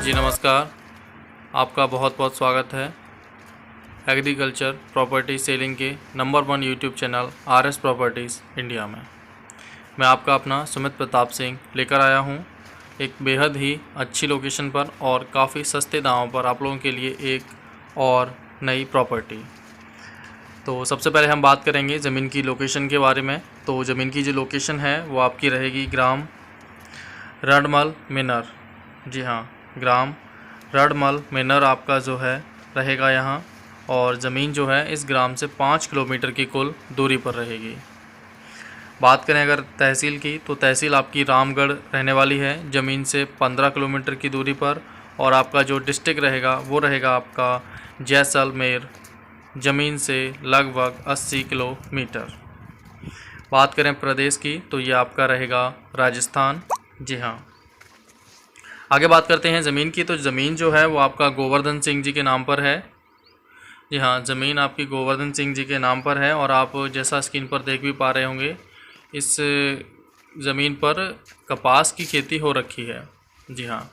जी नमस्कार। आपका बहुत बहुत स्वागत है एग्रीकल्चर प्रॉपर्टी सेलिंग के number 1 YouTube channel RS properties India में। मैं आपका अपना सुमित प्रताप सिंह लेकर आया हूं एक बेहद ही अच्छी लोकेशन पर और काफ़ी सस्ते दामों पर आप लोगों के लिए एक और नई प्रॉपर्टी। तो सबसे पहले हम बात करेंगे ज़मीन की लोकेशन के बारे में। तो ज़मीन की जो लोकेशन है वो आपकी रहेगी ग्राम रडमल मिनर। जी हाँ, ग्राम रडमल मिनर आपका जो है रहेगा यहाँ, और ज़मीन जो है इस ग्राम से 5 किलोमीटर की कुल दूरी पर रहेगी। बात करें अगर तहसील की, तो तहसील आपकी रामगढ़ रहने वाली है, ज़मीन से 15 किलोमीटर की दूरी पर। और आपका जो डिस्ट्रिक्ट रहेगा वो रहेगा आपका जैसलमेर, ज़मीन से लगभग 80 किलोमीटर। बात करें प्रदेश की, तो ये आपका रहेगा राजस्थान। जी हाँ, आगे बात करते हैं ज़मीन की। तो ज़मीन जो है वो आपका गोवर्धन सिंह जी के नाम पर है। जी हाँ, ज़मीन आपकी गोवर्धन सिंह जी के नाम पर है, और आप जैसा स्क्रीन पर देख भी पा रहे होंगे, इस ज़मीन पर कपास की खेती हो रखी है। जी हाँ,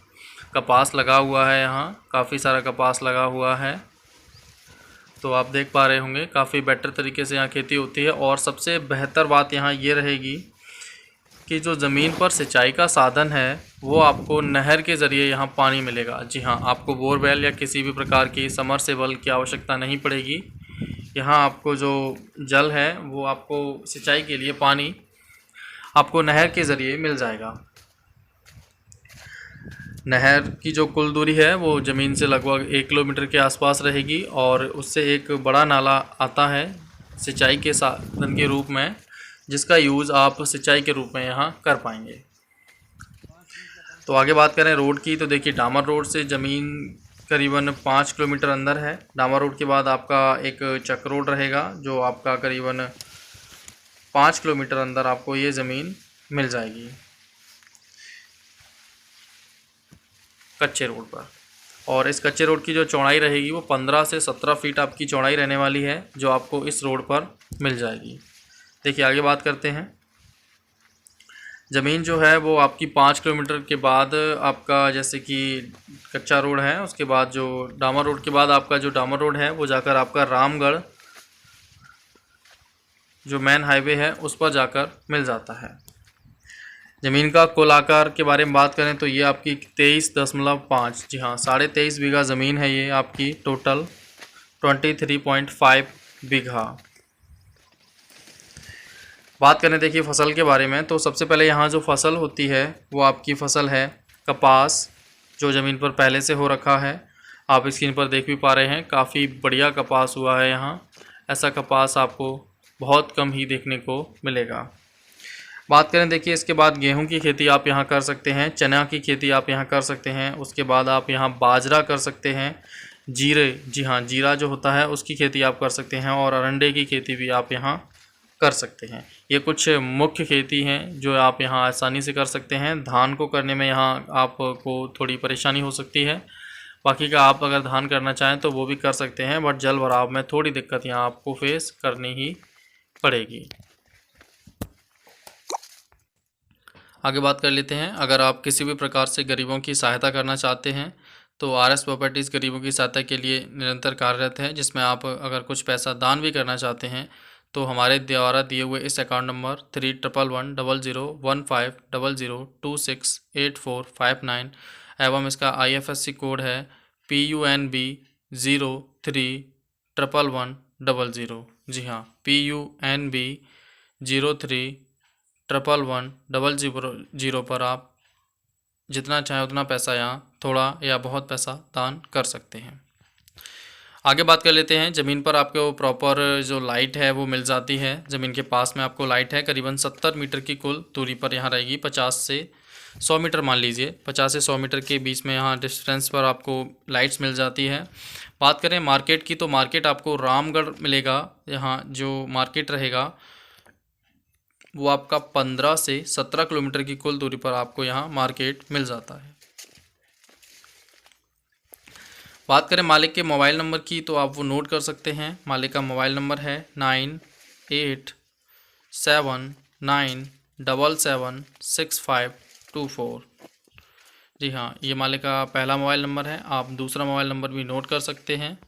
कपास लगा हुआ है, यहाँ काफ़ी सारा कपास लगा हुआ है। तो आप देख पा रहे होंगे काफ़ी बेटर तरीके से यहाँ खेती होती है। और सबसे बेहतर बात यहाँ ये रहेगी कि जो ज़मीन पर सिंचाई का साधन है वो आपको नहर के ज़रिए यहाँ पानी मिलेगा। जी हाँ, आपको बोरवेल या किसी भी प्रकार की समरसेबल की आवश्यकता नहीं पड़ेगी। यहाँ आपको जो जल है वो आपको सिंचाई के लिए पानी आपको नहर के ज़रिए मिल जाएगा। नहर की जो कुल दूरी है वो ज़मीन से लगभग 1 किलोमीटर के आसपास रहेगी, और उससे एक बड़ा नाला आता है सिंचाई के साधन के रूप में, जिसका यूज़ आप सिंचाई के रूप में यहाँ कर पाएंगे। तो आगे बात करें रोड की, तो देखिए डामर रोड से ज़मीन करीबन 5 किलोमीटर अंदर है। डामर रोड के बाद आपका एक चक रोड रहेगा, जो आपका करीबन 5 किलोमीटर अंदर आपको ये ज़मीन मिल जाएगी कच्चे रोड पर। और इस कच्चे रोड की जो चौड़ाई रहेगी वो 15 से 17 फीट आपकी चौड़ाई रहने वाली है, जो आपको इस रोड पर मिल जाएगी। देखिए आगे बात करते हैं। ज़मीन जो है वो आपकी 5 किलोमीटर के बाद आपका, जैसे कि कच्चा रोड है, उसके बाद जो डामर रोड के बाद आपका जो डामर रोड है वो जाकर आपका रामगढ़ जो मेन हाईवे है उस पर जाकर मिल जाता है। ज़मीन का कुल आकार के बारे में बात करें तो ये आपकी 23.5, जी हाँ 23.5 बीघा ज़मीन है ये आपकी, टोटल 23.5 बीघा। बात करें देखिए फसल के बारे में, तो सबसे पहले यहाँ जो फसल होती है वो आपकी फसल है कपास, जो ज़मीन पर पहले से हो रखा है। आप स्क्रीन पर देख भी पा रहे हैं काफ़ी बढ़िया कपास हुआ है यहाँ। ऐसा कपास आपको बहुत कम ही देखने को मिलेगा। बात करें देखिए इसके बाद गेहूं की खेती आप यहाँ कर सकते हैं, चना की खेती आप यहाँ कर सकते हैं, उसके बाद आप यहाँ बाजरा कर सकते हैं, जीरे, जी हाँ जीरा जो होता है उसकी खेती आप कर सकते हैं, और अरंडे की खेती भी आप यहाँ कर सकते हैं। ये कुछ मुख्य खेती हैं जो आप यहाँ आसानी से कर सकते हैं। धान को करने में यहाँ आपको थोड़ी परेशानी हो सकती है, बाकी का आप अगर धान करना चाहें तो वो भी कर सकते हैं, बट जल भराव में थोड़ी दिक्कत यहाँ आपको फेस करनी ही पड़ेगी। आगे बात कर लेते हैं। अगर आप किसी भी प्रकार से गरीबों की सहायता करना चाहते हैं तो आरएस प्रॉपर्टीज़ गरीबों की सहायता के लिए निरंतर कार्यरत है, जिसमें आप अगर कुछ पैसा दान भी करना चाहते हैं तो हमारे द्वारा दिए हुए इस अकाउंट नंबर 3111001500268459 एवं इसका IFSC कोड है PUNB 03111100। जी हाँ, PUNB 03111100 पर आप जितना चाहें उतना पैसा यहाँ थोड़ा या बहुत पैसा दान कर सकते हैं। आगे बात कर लेते हैं। ज़मीन पर आपको प्रॉपर जो लाइट है वो मिल जाती है। ज़मीन के पास में आपको लाइट है, करीबन 70 मीटर की कुल दूरी पर यहाँ रहेगी। 50 से 100 मीटर मान लीजिए, 50 से 100 मीटर के बीच में यहाँ डिस्टेंस पर आपको लाइट्स मिल जाती है। बात करें मार्केट की, तो मार्केट आपको रामगढ़ मिलेगा। यहाँ जो मार्केट रहेगा वो आपका 15 से 17 किलोमीटर की कुल दूरी पर आपको यहाँ मार्केट मिल जाता है। बात करें मालिक के मोबाइल नंबर की, तो आप वो नोट कर सकते हैं। मालिक का मोबाइल नंबर है 9879776524। जी हाँ, ये मालिक का पहला मोबाइल नंबर है। आप दूसरा मोबाइल नंबर भी नोट कर सकते हैं,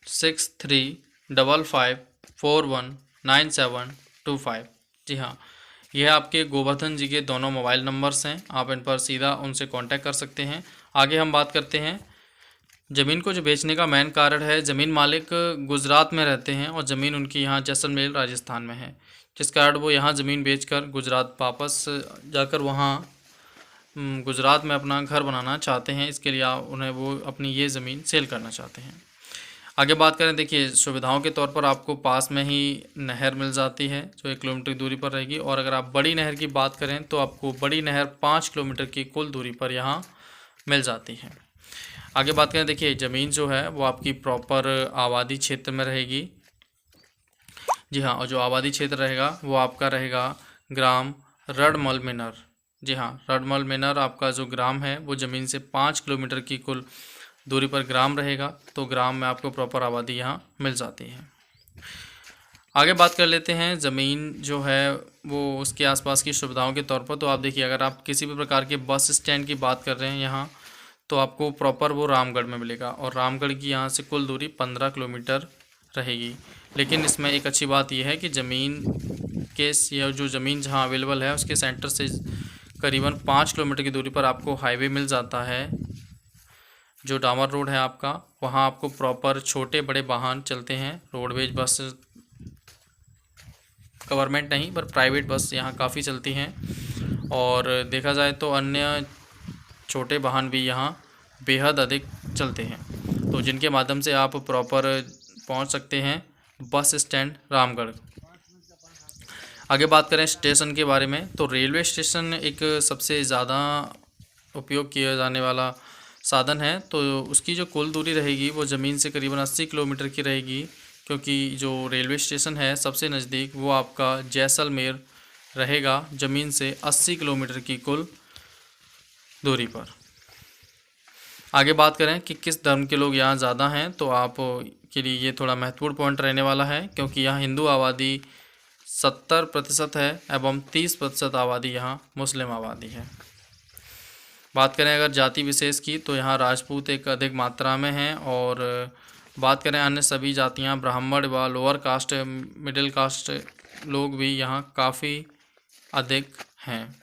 6355419725। जी हाँ, यह आपके गोवर्धन जी के दोनों मोबाइल नंबर्स हैं। आप इन पर सीधा उनसे कांटेक्ट कर सकते हैं। आगे हम बात करते हैं ज़मीन को जो बेचने का मेन कारण है, ज़मीन मालिक गुजरात में रहते हैं और ज़मीन उनकी यहाँ जैसलमेर राजस्थान में है, जिस कारण वो यहाँ ज़मीन बेचकर गुजरात वापस जाकर वहाँ गुजरात में अपना घर बनाना चाहते हैं। इसके लिए उन्हें वो अपनी ये ज़मीन सेल करना चाहते हैं। आगे बात करें, देखिए सुविधाओं के तौर पर आपको पास में ही नहर मिल जाती है जो 1 किलोमीटर की दूरी पर रहेगी, और अगर आप बड़ी नहर की बात करें तो आपको बड़ी नहर 5 किलोमीटर की कुल दूरी पर यहाँ मिल जाती है। आगे बात करें, देखिए ज़मीन जो है वो आपकी प्रॉपर आबादी क्षेत्र में रहेगी। जी हाँ, और जो आबादी क्षेत्र रहेगा वो आपका रहेगा ग्राम रडमल मिनर। जी हाँ, रडमल मिनर आपका जो ग्राम है वो ज़मीन से 5 किलोमीटर की कुल दूरी पर ग्राम रहेगा, तो ग्राम में आपको प्रॉपर आबादी यहाँ मिल जाती है। आगे बात कर लेते हैं ज़मीन जो है वो उसके आसपास की सुविधाओं के तौर पर। तो आप देखिए, अगर आप किसी भी प्रकार के बस स्टैंड की बात कर रहे हैं यहाँ, तो आपको प्रॉपर वो रामगढ़ में मिलेगा, और रामगढ़ की यहाँ से कुल दूरी 15 किलोमीटर रहेगी। लेकिन इसमें एक अच्छी बात यह है कि ज़मीन के या जो ज़मीन जहाँ अवेलेबल है उसके सेंटर से करीबन 5 किलोमीटर की दूरी पर आपको हाईवे मिल जाता है, जो डामर रोड है आपका। वहाँ आपको प्रॉपर छोटे बड़े वाहन चलते हैं, रोडवेज बस, गवर्नमेंट नहीं पर प्राइवेट बस यहाँ काफ़ी चलती हैं, और देखा जाए तो अन्य छोटे वाहन भी यहाँ बेहद अधिक चलते हैं, तो जिनके माध्यम से आप प्रॉपर पहुँच सकते हैं बस स्टैंड रामगढ़। आगे बात करें स्टेशन के बारे में, तो रेलवे स्टेशन एक सबसे ज़्यादा उपयोग किया जाने वाला साधन है। तो उसकी जो कुल दूरी रहेगी वो ज़मीन से करीबन 80 किलोमीटर की रहेगी, क्योंकि जो रेलवे स्टेशन है सबसे नज़दीक वो आपका जैसलमेर रहेगा, ज़मीन से 80 किलोमीटर की कुल दूरी पर। आगे बात करें कि किस धर्म के लोग यहाँ ज़्यादा हैं, तो आप के लिए ये थोड़ा महत्वपूर्ण पॉइंट रहने वाला है, क्योंकि यहाँ हिंदू आबादी 70% है एवं 30% आबादी यहाँ मुस्लिम आबादी है। बात करें अगर जाति विशेष की, तो यहाँ राजपूत एक अधिक मात्रा में हैं, और बात करें अन्य सभी जातियाँ ब्राह्मण व लोअर कास्ट मिडिल कास्ट लोग भी यहाँ काफ़ी अधिक हैं।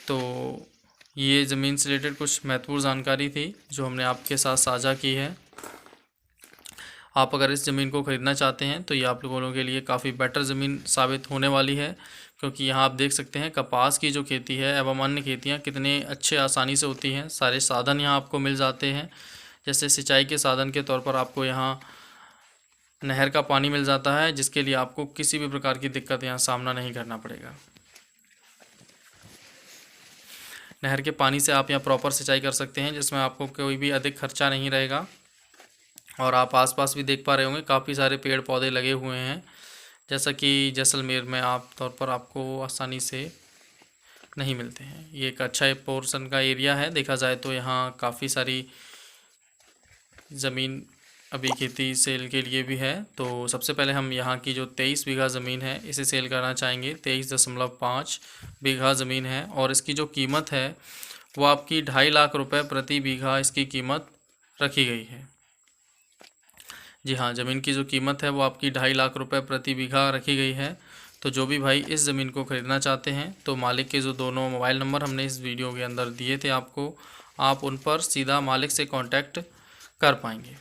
तो ये ज़मीन से रिलेटेड कुछ महत्वपूर्ण जानकारी थी जो हमने आपके साथ साझा की है। आप अगर इस ज़मीन को ख़रीदना चाहते हैं तो ये आप लोगों के लिए काफ़ी बेटर ज़मीन साबित होने वाली है, क्योंकि यहाँ आप देख सकते हैं कपास की जो खेती है एवं अन्य खेतियाँ कितने अच्छे आसानी से होती हैं। सारे साधन यहाँ आपको मिल जाते हैं, जैसे सिंचाई के साधन के तौर पर आपको यहाँ नहर का पानी मिल जाता है, जिसके लिए आपको किसी भी प्रकार की दिक्कत यहाँ सामना नहीं करना पड़ेगा। नहर के पानी से आप यहाँ प्रॉपर सिंचाई कर सकते हैं, जिसमें आपको कोई भी अधिक खर्चा नहीं रहेगा। और आप आसपास भी देख पा रहे होंगे काफ़ी सारे पेड़ पौधे लगे हुए हैं, जैसा कि जैसलमेर में आप तौर पर आपको आसानी से नहीं मिलते हैं। ये एक अच्छा पोर्शन का एरिया है, देखा जाए तो यहाँ काफ़ी सारी ज़मीन अभी खेती सेल के लिए भी है। तो सबसे पहले हम यहाँ की जो 23 बीघा ज़मीन है इसे सेल करना चाहेंगे। 23.5 बीघा ज़मीन है, और इसकी जो कीमत है वो आपकी 2.5 लाख रुपए प्रति बीघा इसकी कीमत रखी गई है। जी हाँ, ज़मीन की जो कीमत है वो आपकी 2.5 लाख रुपए प्रति बीघा रखी गई है। तो जो भी भाई इस ज़मीन को ख़रीदना चाहते हैं, तो मालिक के जो दोनों मोबाइल नंबर हमने इस वीडियो के अंदर दिए थे आपको, आप उन पर सीधा मालिक से कांटेक्ट कर पाएंगे।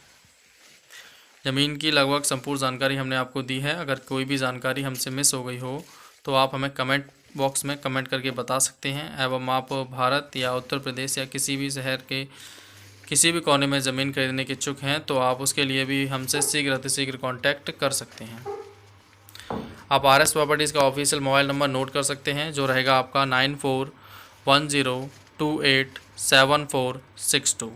ज़मीन की लगभग संपूर्ण जानकारी हमने आपको दी है। अगर कोई भी जानकारी हमसे मिस हो गई हो तो आप हमें कमेंट बॉक्स में कमेंट करके बता सकते हैं, एवं आप भारत या उत्तर प्रदेश या किसी भी शहर के किसी भी कोने में ज़मीन खरीदने के इच्छुक हैं तो आप उसके लिए भी हमसे शीघ्र अतिशीघ्र कांटेक्ट कर सकते हैं। आप RS प्रॉपर्टीज़ का ऑफिशियल मोबाइल नंबर नोट कर सकते हैं, जो रहेगा आपका 9410287462।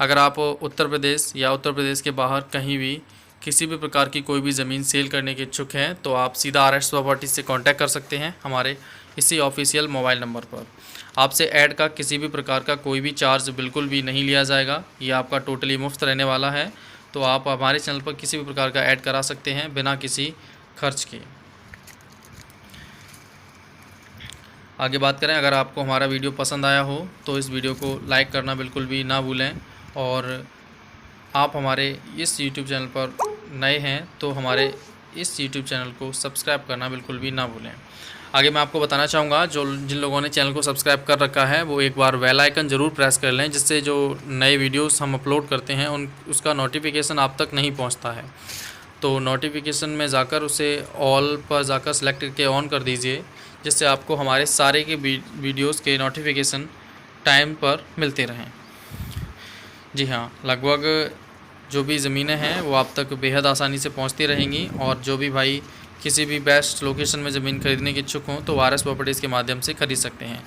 अगर आप उत्तर प्रदेश या उत्तर प्रदेश के बाहर कहीं भी किसी भी प्रकार की कोई भी ज़मीन सेल करने के इच्छुक हैं तो आप सीधा RS प्रॉपर्टीज़ से कांटेक्ट कर सकते हैं हमारे इसी ऑफिशियल मोबाइल नंबर पर। आपसे ऐड का किसी भी प्रकार का कोई भी चार्ज बिल्कुल भी नहीं लिया जाएगा, ये आपका टोटली मुफ्त रहने वाला है। तो आप हमारे चैनल पर किसी भी प्रकार का ऐड करा सकते हैं बिना किसी खर्च के। आगे बात करें, अगर आपको हमारा वीडियो पसंद आया हो तो इस वीडियो को लाइक करना बिल्कुल भी ना भूलें, और आप हमारे इस YouTube चैनल पर नए हैं तो हमारे इस YouTube चैनल को सब्सक्राइब करना बिल्कुल भी ना भूलें। आगे मैं आपको बताना चाहूँगा, जिन लोगों ने चैनल को सब्सक्राइब कर रखा है वो एक बार बेल आइकन ज़रूर प्रेस कर लें, जिससे जो नए वीडियोस हम अपलोड करते हैं उसका नोटिफिकेशन आप तक नहीं पहुँचता है। तो नोटिफिकेशन में जाकर उसे ऑल पर जाकर सेलेक्ट करके ऑन कर दीजिए, जिससे आपको हमारे सारे के वीडियोस के नोटिफिकेशन टाइम पर मिलते रहें। जी हाँ, लगभग जो भी ज़मीनें हैं वो आप तक बेहद आसानी से पहुंचती रहेंगी, और जो भी भाई किसी भी बेस्ट लोकेशन में ज़मीन खरीदने के इच्छुक हों तो आरएस प्रॉपर्टीज़ के माध्यम से खरीद सकते हैं।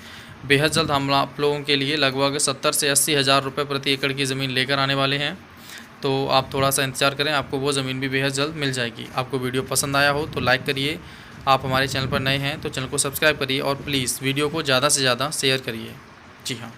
बेहद जल्द हम आप लोगों के लिए लगभग 70 से 80 हज़ार रुपये प्रति एकड़ की ज़मीन लेकर आने वाले हैं, तो आप थोड़ा सा इंतज़ार करें, आपको वो ज़मीन भी बेहद जल्द मिल जाएगी। आपको वीडियो पसंद आया हो तो लाइक करिए, आप हमारे चैनल पर नए हैं तो चैनल को सब्सक्राइब करिए, और प्लीज़ वीडियो को ज़्यादा से ज़्यादा शेयर करिए। जी हाँ।